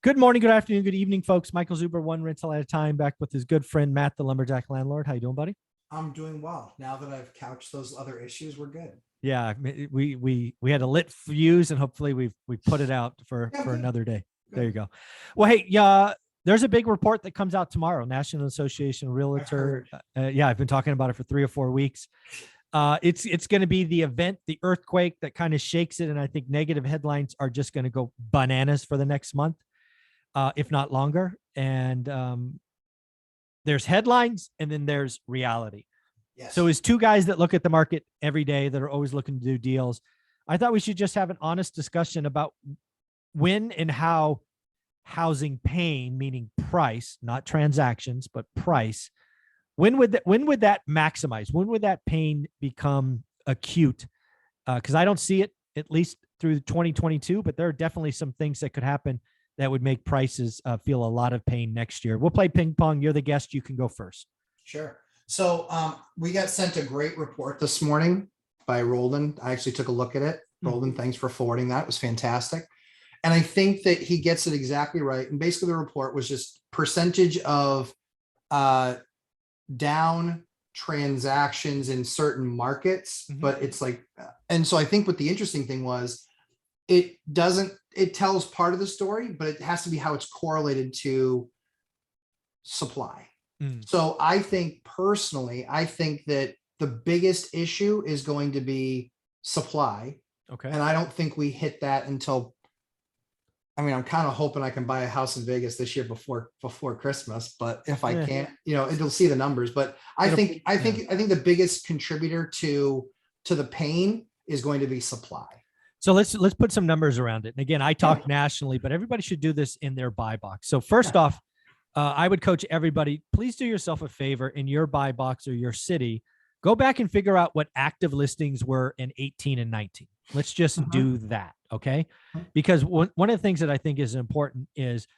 Good morning, good afternoon, good evening, folks. Michael Zuber, one rental at a time, back with his good friend Matt, the lumberjack landlord. How you doing, buddy? I'm doing well. Now that I've couched those other issues, we're good. Yeah, we had a lit fuse, and hopefully we put it out for Yeah, good. another day. There you Good. go. Well, hey, yeah, there's a big report that comes out tomorrow. National Association of I've Realtor. heard. Yeah, I've been talking about it for 3 or 4 weeks. It's going to be the event, the earthquake that kind of shakes it, and I think negative headlines are just going to go bananas for the next month, if not longer. And there's headlines, and then there's reality. So Yes. as two guys that look at the market every day, that are always looking to do deals, I thought we should just have an honest discussion about when and how housing pain, meaning price, not transactions, but price, when would that maximize? When would that pain become acute? Because I don't see it at least through 2022, but there are definitely some things that could happen that would make prices feel a lot of pain next year. We'll play ping pong. You're the guest. You can go first. Sure. So we got sent a great report this morning by Roldan. I actually took a look at it. Roldan, thanks for forwarding that. It was fantastic. And I think that he gets it exactly right. And basically the report was just percentage of down transactions in certain markets, but it's like, and so I think what the interesting thing was, it tells part of the story, but it has to be how it's correlated to supply. So I think personally, I think that the biggest issue is going to be supply. Okay. And I don't think we hit that until, I mean, I'm kind of hoping I can buy a house in Vegas this year before Christmas, but if I can't, it'll see the numbers. But I think the biggest contributor to the pain is going to be supply. So let's put some numbers around it. And again, I talk nationally, but everybody should do this in their buy box. So first off, I would coach everybody, please do yourself a favor in your buy box or your city. Go back and figure out what active listings were in 18 and 19. Let's just do that. Okay. Because one of the things that I think is important is,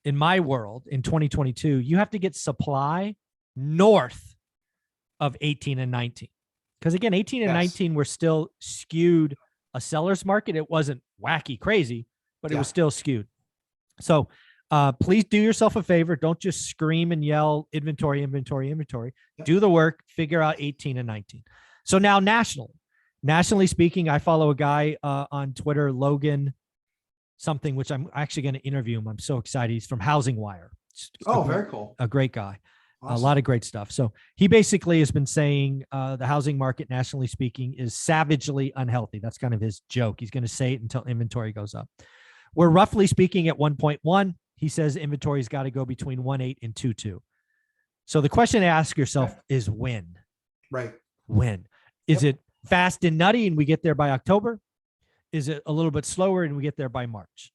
in my world in 2022, you have to get supply north of 18 and 19. Because again, 18 and 19 were still skewed a seller's market. It wasn't wacky crazy, but it was still skewed. So please do yourself a favor. Don't just scream and yell inventory, inventory, inventory. Do the work, figure out 18 and 19. So now nationally speaking, I follow a guy on Twitter, Logan something, which I'm actually going to interview him. I'm so excited. He's from Housing Wire. Very cool. A great guy. Awesome. A lot of great stuff. So he basically has been saying the housing market, nationally speaking, is savagely unhealthy. That's kind of his joke. He's going to say it until inventory goes up. We're roughly speaking at 1.1. He says inventory's got to go between 1.8 and 2.2. So the question to ask yourself is when? Right. When? Is it fast and nutty and we get there by October? Is it a little bit slower and we get there by March?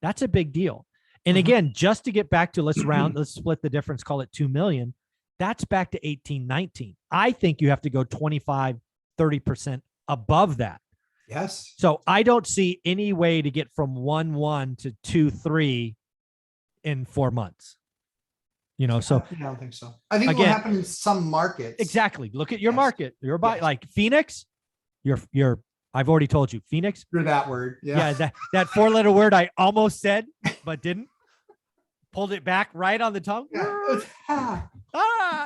That's a big deal. And again, just to get back to, let's split the difference, call it 2 million. That's back to 18, 19. I think you have to go 25, 30% above that. Yes. So I don't see any way to get from 1.1 to 2.3 in 4 months. So I don't think so. I think it will happen in some markets. Exactly. Look at your market. Your buy, like Phoenix. I've already told you, Phoenix. Through that word. Yeah. That 4-letter word I almost said, but didn't. Pulled it back right on the tongue. Yeah,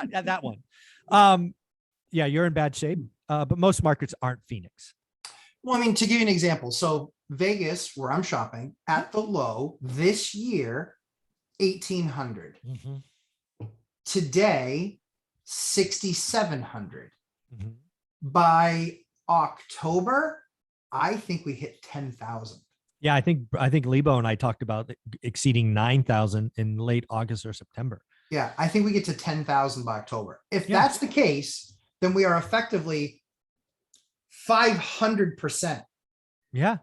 that one. Yeah, you're in bad shape. But most markets aren't Phoenix. Well, I mean, to give you an example, so Vegas, where I'm shopping, at the low this year, 1,800. Today, 6,700. By October, I think we hit 10,000. Yeah, I think Lebo and I talked about exceeding 9,000 in late August or September. Yeah, I think we get to 10,000 by October. If that's the case, then we are effectively 500%. Yeah.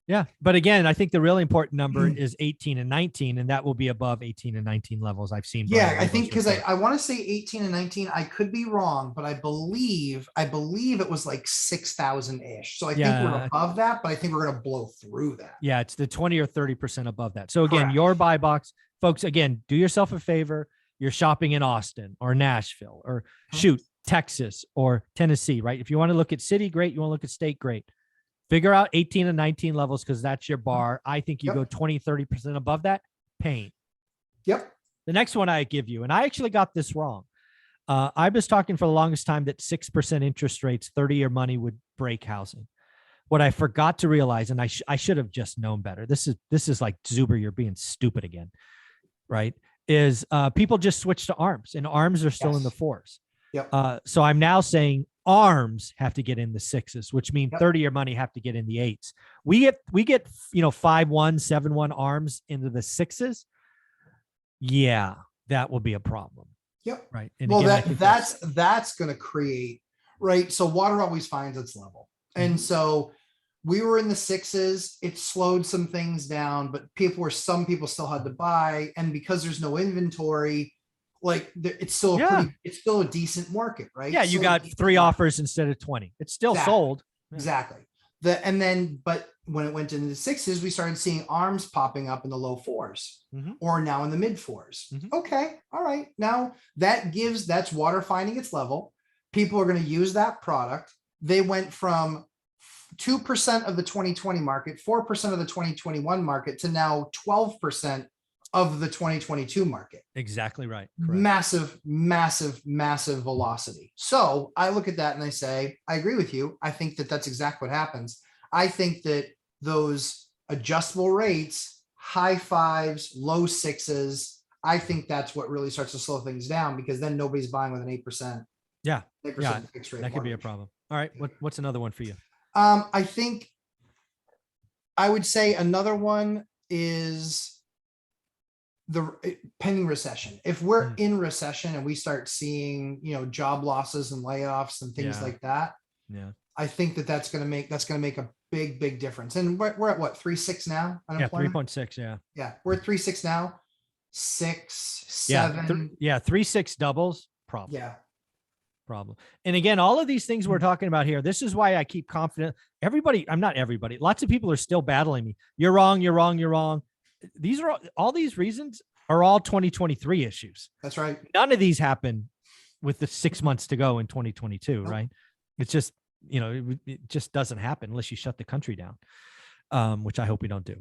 Yeah. But again, I think the really important number is 18 and 19, and that will be above 18 and 19 levels I've seen. Yeah, I think because I want to say 18 and 19. I could be wrong, but I believe it was like 6,000-ish. So I think we're above that, but I think we're going to blow through that. Yeah, it's the 20 or 30% above that. So again, your buy box, folks, again, do yourself a favor. You're shopping in Austin or Nashville or Texas or Tennessee, right? If you want to look at city, great. You want to look at state, great. Figure out 18 and 19 levels because that's your bar. I think you Yep. go 20, 30% above that, pain. Yep. The next one I give you, and I actually got this wrong. I was talking for the longest time that 6% interest rates, 30-year money would break housing. What I forgot to realize, and I should have just known better. This is like Zuber, you're being stupid again, right? Is people just switch to ARMs, and ARMs are still in the 4s. Yep. So I'm now saying ARMs have to get in the 6s, which means Yep. 30-year money have to get in the 8s. We get 5-1, 7-1 ARMs into the 6s. Yeah, that will be a problem. Yep. Right. And well, again, that's going to create, right? So water always finds its level. And so we were in the 6s. It slowed some things down, but some people still had to buy. And because there's no inventory, like it's still it's still a decent market, right? Yeah. You got 3 offers instead of 20. It's still sold. Yeah. Exactly. But when it went into the 6s, we started seeing ARMs popping up in the low 4s or now in the mid 4s. Okay. All right. Now that's water finding its level. People are going to use that product. They went from 2% of the 2020 market, 4% of the 2021 market to now 12% of the 2022 market. Exactly right. Correct. Massive, massive, massive velocity. So I look at that and I say, I agree with you. I think that that's exactly what happens. I think that those adjustable rates, high 5s, low 6s, I think that's what really starts to slow things down because then nobody's buying with an 8%. Yeah. 8% fixed rate. That could be a problem. All right. What's another one for you? I think I would say another one is the pending recession. If we're in recession and we start seeing, job losses and layoffs and things like that, I think that's going to make a big difference. And we're at what, 3.6 now? Yeah, 3.6. Yeah, we're at 3.6 now. 6, 7. 3.6 doubles. Problem. Yeah. Problem. And again, all of these things we're talking about here, this is why I keep confident. Not everybody. Lots of people are still battling me. You're wrong. You're wrong. You're wrong. These are all these reasons are all 2023 issues. That's right. None of these happen with the 6 months to go in 2022, right? It's just, it just doesn't happen unless you shut the country down, which I hope we don't do.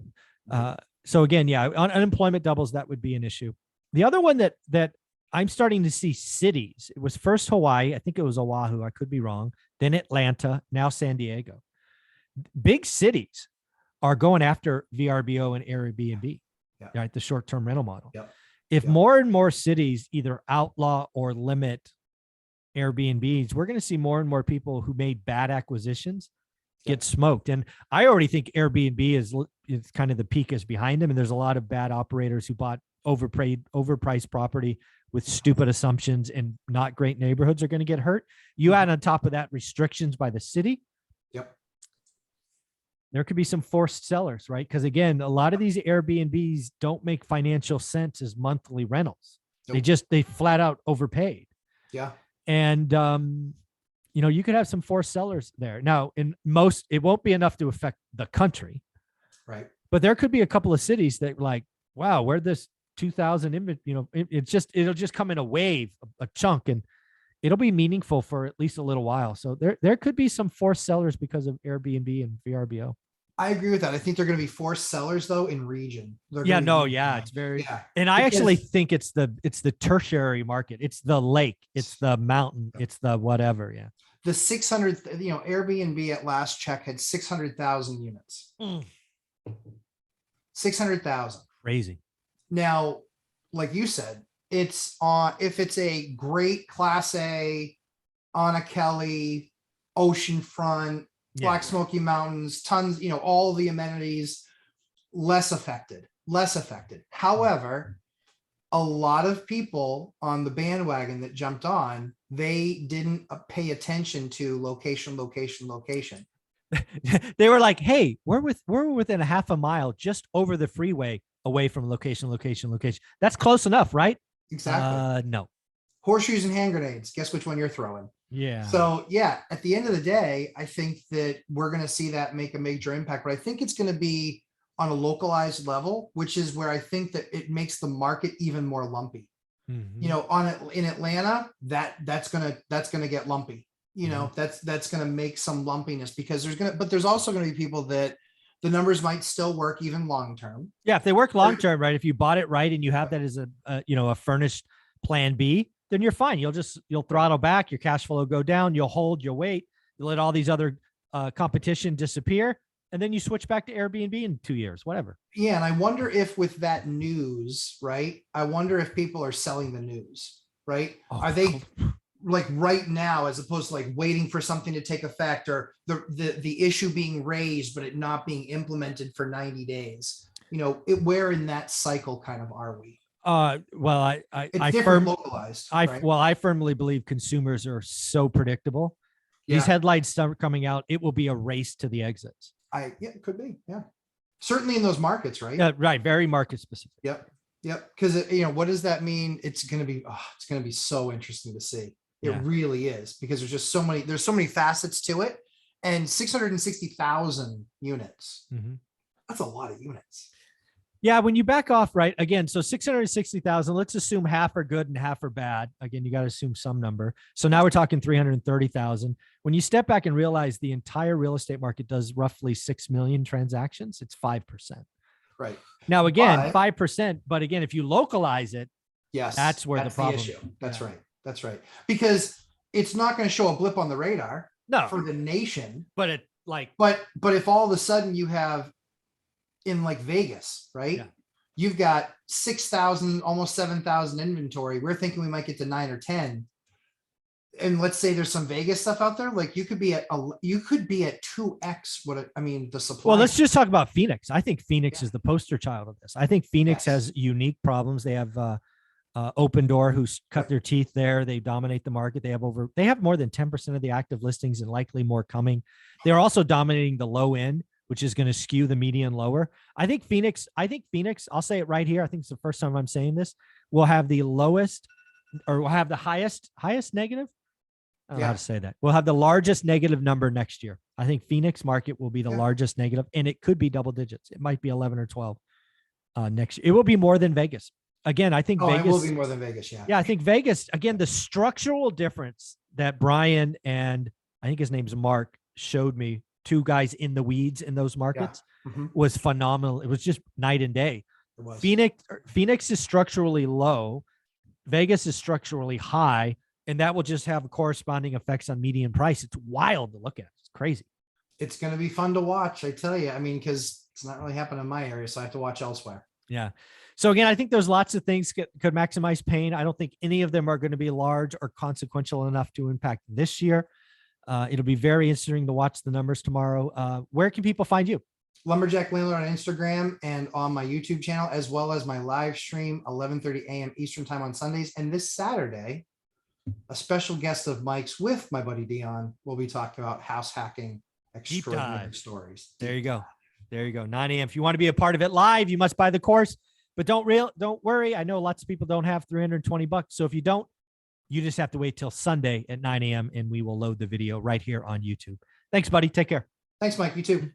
So again, unemployment doubles, that would be an issue. The other one that I'm starting to see cities, it was first Hawaii, I think it was Oahu, I could be wrong, then Atlanta, now San Diego. Big cities are going after VRBO and Airbnb, right? The short-term rental model. If more and more cities either outlaw or limit Airbnbs, we're going to see more and more people who made bad acquisitions get smoked. And I already think Airbnb is kind of the peak is behind them. And there's a lot of bad operators who bought overpriced property with stupid assumptions and not great neighborhoods are going to get hurt. You add on top of that restrictions by the city. There could be some forced sellers, right? Because again, a lot of these Airbnbs don't make financial sense as monthly rentals. They flat out overpaid. And, you could have some forced sellers there. Now, it won't be enough to affect the country. Right. But there could be a couple of cities that like, wow, where this 2000, it'll just come in a wave, a chunk, and it'll be meaningful for at least a little while. So there could be some forced sellers because of Airbnb and VRBO. I agree with that. I think they're going to be forced sellers though in region. It's very, and I actually think it's the tertiary market. It's the lake, it's the mountain, it's the whatever. Yeah. The 600, Airbnb at last check had 600,000 units. 600,000. Crazy. Now, like you said, it's on, if it's a great class A, Anna Kelly, oceanfront, Black Smoky Mountains, tons, all the amenities, less affected. However, a lot of people on the bandwagon that jumped on, they didn't pay attention to location. They were like, hey, we're within a half a mile just over the freeway away from location. That's close enough, right? Exactly. No. Horseshoes and hand grenades. Guess which one you're throwing? Yeah. So at the end of the day, I think that we're going to see that make a major impact, but I think it's going to be on a localized level, which is where I think that it makes the market even more lumpy. In Atlanta, that's going to get lumpy. you know, that's going to make some lumpiness because there's also going to be people that the numbers might still work even long term. Yeah, if they work long term, right? If you bought it right and you have that as a furnished plan B, then you're fine. You'll throttle back, your cash flow will go down, you'll hold, you'll wait, you'll let all these other competition disappear, and then you switch back to Airbnb in 2 years, whatever. Yeah, and I wonder if with that news, right? I wonder if people are selling the news, right? Are they like right now, as opposed to like waiting for something to take effect or the issue being raised, but it not being implemented for 90 days? You know, where in that cycle kind of are we? Well, localized. I firmly believe consumers are so predictable. These headlines start coming out, it will be a race to the exits. It could be. Yeah. Certainly in those markets, right? Yeah, right. Very market specific. Yep. Because what does that mean? It's going to be so interesting to see. It really is, because there's so many facets to it, and 660,000 units. That's a lot of units. Yeah, when you back off, right? Again, so 660,000, let's assume half are good and half are bad. Again, you got to assume some number. So now we're talking 330,000. When you step back and realize the entire real estate market does roughly 6 million transactions, it's 5%. Right. Now, again, 5%, but again, if you localize it, that's where the problem is. That's right. That's right. Because it's not going to show a blip on the radar for the nation. But but if all of a sudden you have in like Vegas, right? Yeah. You've got 6,000, almost 7,000 inventory. We're thinking we might get to 9 or 10. And let's say there's some Vegas stuff out there. Like you could be at 2x the supply. Well, let's just talk about Phoenix. I think Phoenix is the poster child of this. I think Phoenix has unique problems. They have Open Door, who's cut their teeth there. They dominate the market. They have more than 10% of the active listings and likely more coming. They're also dominating the low end, which is going to skew the median lower. I think Phoenix, I'll say it right here. I think it's the first time I'm saying this. We'll have the lowest, or we'll have the highest negative. I don't know how to say that. We'll have the largest negative number next year. I think Phoenix market will be the largest negative, and it could be double digits. It might be 11 or 12 next year. It will be more than Vegas. Again, I think Vegas it will be more than Vegas. Yeah. Yeah. I think Vegas, again, the structural difference that Brian and I think his name's Mark showed me, two guys in the weeds in those markets, was phenomenal. It was just night and day. Phoenix is structurally low. Vegas is structurally high, and that will just have corresponding effects on median price. It's wild to look at. It's crazy. It's going to be fun to watch. I tell you, because it's not really happening in my area, so I have to watch elsewhere. Yeah. So again, I think there's lots of things could maximize pain. I don't think any of them are going to be large or consequential enough to impact this year. It'll be very interesting to watch the numbers tomorrow. Where can people find you? Lumberjack Landlord on Instagram and on my YouTube channel, as well as my live stream, 11:30 a.m. Eastern time on Sundays. And this Saturday, a special guest of Mike's with my buddy Dion will be talking about house hacking extraordinary stories. There you go. 9 a.m. If you want to be a part of it live, you must buy the course. But don't worry. I know lots of people don't have $320. So if you don't, you just have to wait till Sunday at 9 a.m. and we will load the video right here on YouTube. Thanks, buddy. Take care. Thanks, Mike. You too.